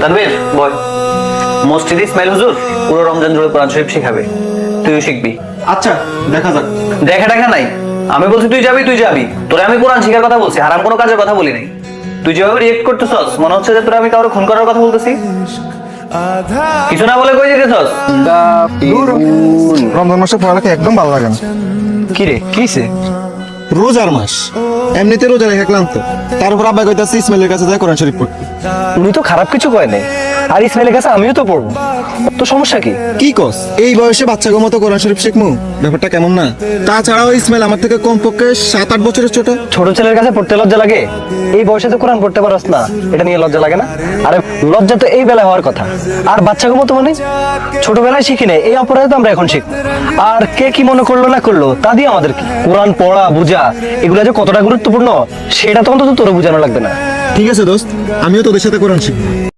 তানভীর বল। মসজিদ ইসমাইল হুজুর পুরো রমজান জুড়ে কোরআন শরীফ শিখাবে, তুইও শিখবি। আচ্ছা দেখা যাক। দেখা নাই, আমি বলছি তুই যাবি। তোরে আমি কোরআন শিখার কথা বলছি, হারাম কোনো কাজের কথা বলি নাই। তুই যেভাবে রিয়েক্ট করতেছস মনে হচ্ছে যে তোরা আমি কাউকে খুন করার কথা বলতেছি। কিছু না বলে কই যেতেছস? রমজান মাসে পড়ালেখা একদম ভালো লাগে না। কি রে কিছে? রোজার মাস, এমনিতে রোজা রেখে ক্লান্ত, তার উপর আব্বা কইতাছে ইসমাইলের কাছে যায় কোরআন শরীফ পড়তে। উনি তো খারাপ কিছু কয় নাই, আর ইসমাইলের কাছে আমিও তো পড়বো, তো সমস্যা কি? কি কস, এই বয়সে বাচ্চাগো মতো কোরআন শরীফ শিখমু? ব্যাপারটা কেমন না? তাছাড়াও ইসমাইল আমার থেকে কমপক্ষে 7-8 বছরের ছোট। ছোট ছেলের কাছে পড়তে লজ্জা লাগে? এই বয়সে তো কোরআন পড়তে পারস না, এটা নিয়ে লজ্জা লাগে না? আরে লজ্জা তো এই বেলায় হওয়ার কথা, আর বাচ্চাকে মতো মানে ছোটবেলায় শিখি নাই, এই অপরাধে তো আমরা এখন শিখবো। আর কে কি মনে করলো না করলো তা দিয়ে আমাদের কি? কোরআন পড়া বোঝা এগুলো যে কতটা গুরুত্বপূর্ণ সেটা তো অন্তত তোর বোঝানো লাগবে না। ঠিক আছে দোস্ত, আমিও তোদের সাথে কোরআন শিখবো।